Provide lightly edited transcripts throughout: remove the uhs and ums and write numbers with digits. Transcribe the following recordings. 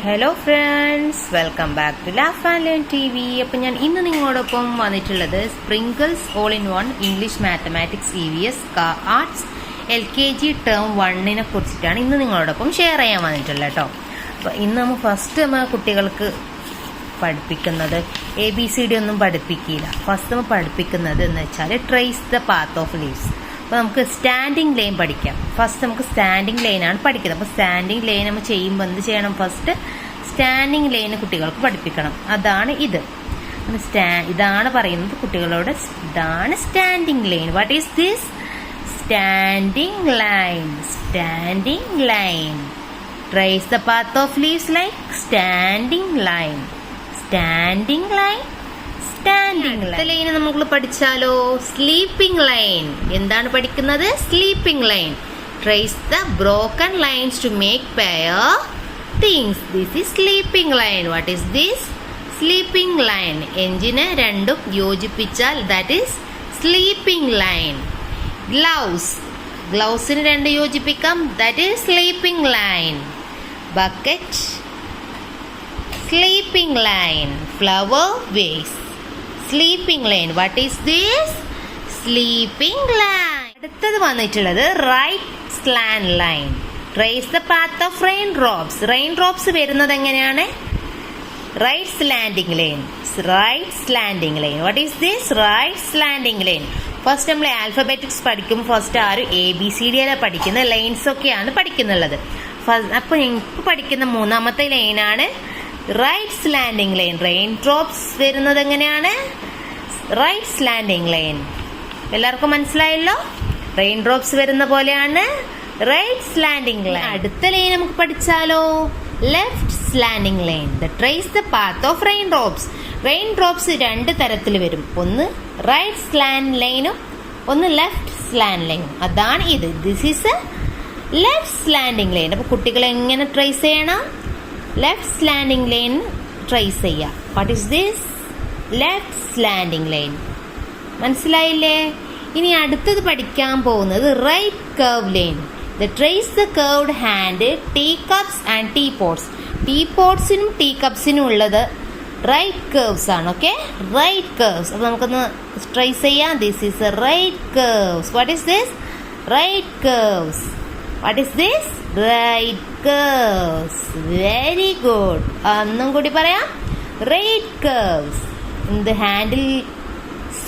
Hello friends, welcome back to laugh and learn TV. അപ്പം ഞാൻ ഇന്ന് നിങ്ങളോടൊപ്പം വന്നിട്ടുള്ളത് Sprinkles all in one English mathematics EVS arts LKG term 1 കുറിച്ചിട്ടാണ് ഇന്ന് നിങ്ങളോടൊപ്പം ഷെയർ ചെയ്യാൻ വന്നിട്ടുള്ളത് കേട്ടോ. അപ്പോൾ ഇന്ന് നമ്മൾ കുട്ടികൾക്ക് പഠിപ്പിക്കുന്നത് ABCD ഒന്നും പഠിപ്പിക്കില്ല. ഫസ്റ്റ് നമ്മൾ പഠിപ്പിക്കുന്നത് എന്ന് വെച്ചാൽ trace the path of leaves. അപ്പോൾ നമുക്ക് സ്റ്റാൻഡിങ് ലൈൻ പഠിക്കാം. ഫസ്റ്റ് നമുക്ക് സ്റ്റാൻഡിങ് ലൈനാണ് പഠിക്കുന്നത്. അപ്പോൾ സ്റ്റാൻഡിങ് ലൈൻ നമ്മൾ ചെയ്യുമ്പോൾ എന്ത് ചെയ്യണം? ഫസ്റ്റ് സ്റ്റാൻഡിങ് ലൈൻ കുട്ടികൾക്ക് പഠിപ്പിക്കണം. അതാണ് ഇത്. ഇതാണ് പറയുന്നത് കുട്ടികളോട്. ഇതാണ് standing line. What is this? Standing line. Standing line. Trace the path of leaves like standing line. Standing line. Standing line നമുക്ക് പഠിച്ചാലോ? Sleeping line. എന്താണ് പഠിക്കുന്നത്? Sleeping line. Trace the broken lines to make pair things. This is sleeping line. What is this? Sleeping line. എഞ്ചിന് രണ്ടും യോജിപ്പിച്ചാൽ that is sleeping line. Gloves. ഗ്ലൗസിന് രണ്ട് യോജിപ്പിക്കാം. That is sleeping line. Bucket. Sleeping line. Flower vase. Sleeping line. What is this? Sleeping line. അടുത്തത് വന്നിട്ടുള്ളത് right slant line. Trace the path of rain drops. Rain drops വരുന്നത് എങ്ങനെയാണ്? Right slanting line. Right slanting line. What is this? Right slanting line. First നമ്മൾ alphabetics പഠിക്കും. First ആരും ABCD പഠിക്കുന്ന lines ഒക്കെയാണ് പഠിക്കുന്നുള്ളത്. അപ്പോൾ എനിക്ക് പഠിക്കുന്ന മൂന്നാമത്തെ ലൈനാണ് right slanting line. Rain drops വരുന്നത് എങ്ങനെയാണ്? Right slanting line. എല്ലാവർക്കും മനസ്സിലായല്ലോ? റെയിൻ ഡ്രോപ്സ് വരുന്ന പോലെയാണ് റൈറ്റ് സ്ലാൻഡിംഗ് ലൈൻ. അടുത്ത ലൈൻ നമുക്ക് പഠിച്ചാലോ? Left slanting line. Trace the path of rain drops. Rain drops രണ്ട് തരത്തിൽ വരും. ഒന്ന് റൈറ്റ് സ്ലാൻഡ് ലൈനും ഒന്ന് ലെഫ്റ്റ് സ്ലാൻഡ് ലൈനും. അതാണ് ഇത്. This is a left slanting line. അപ്പൊ കുട്ടികൾ എങ്ങനെ ട്രേസ് ചെയ്യണം? ലെഫ്റ്റ് സ്ലാൻഡിംഗ് ലൈൻ ട്രേസ് ചെയ്യുക. What is this? Left slanting line. മനസ്സിലായില്ലേ? ഇനി അടുത്തത് പഠിക്കാൻ പോകുന്നത് right curve line. Trace the curved hand, teacups and teapots. Tea പോട്ട്സിനും ടീ കപ്സിനും ഉള്ളത് റൈറ്റ് കർവ്സ് ആണ്. Okay, right curves. അപ്പൊ നമുക്കൊന്ന് ട്രേസ് ചെയ്യാം. This is a right curves. What is this? Right curves. What is this? Right curves. Very good. ഒന്നും കൂടി പറയാം. Right curves. In the handle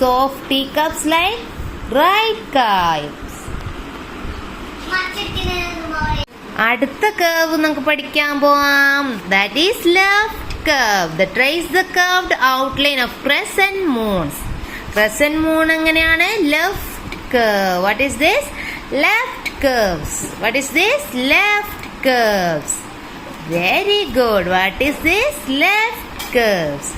of teacups like right curves. അടുത്ത curve നമുക്ക് പഠിക്കാൻ പോവാം. That is left curve. That trace the curved outline of crescent moons. Crescent moon എങ്ങനെയാണ്? Left curve. What is this? Left curves. What is this? Left curves. Very good. What is this? Left curves.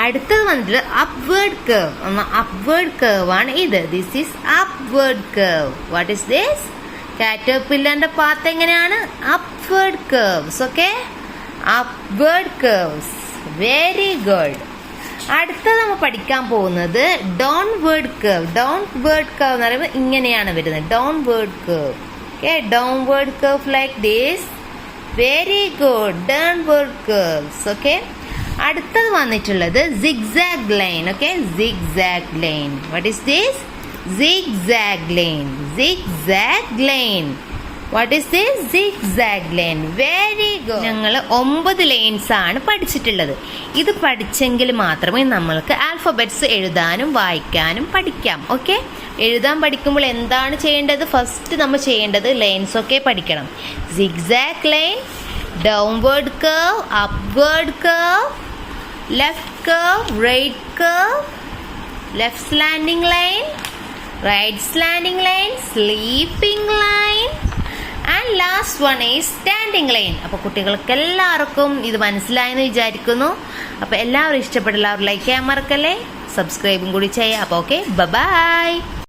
അടുത്തത് വന്നിട്ട് upward curve. Upward curve ആണ് ഇത്. This is upward curve. What is this? കാറ്റർപില്ലറിന്റെ path എങ്ങനെയാണ്? Upward curves. Okay, upward curves. Very good. അടുത്തത് നമ്മൾ പഠിക്കാൻ പോകുന്നത് ഡൗൺവേർഡ് കർവ്. ഡൗൺവേർഡ് കർവ് എന്ന് പറയുമ്പോൾ ഇങ്ങനെയാണ് വരുന്നത്. Downward curve. Okay, downward curve like this. Very good. Downward curves. Okay, അടുത്തത് വന്നിട്ടുള്ളത് zigzag line. Okay, zigzag line. What is this? Zigzag line. Zigzag line. What is this? Zigzag line. Very good. ഞങ്ങൾ 9 lines ആണ് പഠിച്ചിട്ടുള്ളത്. ഇത് പഠിച്ചെങ്കിൽ മാത്രമേ നമ്മൾക്ക് alphabets എഴുതാനും വായിക്കാനും പഠിക്കാം. ഓക്കെ, എഴുതാൻ പഠിക്കുമ്പോൾ എന്താണ് ചെയ്യേണ്ടത്? ഫസ്റ്റ് നമ്മൾ ചെയ്യേണ്ടത് ലൈൻസ് ഒക്കെ പഠിക്കണം. Zigzag line, downward curve, upward curve, left curve, right curve, left slanting line, right slanting line, sleeping line, and last one is standing line. അപ്പോൾ കുട്ടികൾക്ക് എല്ലാവർക്കും ഇത് മനസ്സിലായെന്ന് വിചാരിക്കുന്നു. അപ്പോൾ എല്ലാവരും ഇഷ്ടപ്പെട്ട എല്ലാവരും ലൈക്ക് ചെയ്യാൻ മറക്കല്ലേ, സബ്സ്ക്രൈബും കൂടി ചെയ്യാം. അപ്പോൾ ഓക്കെ, ബൈ.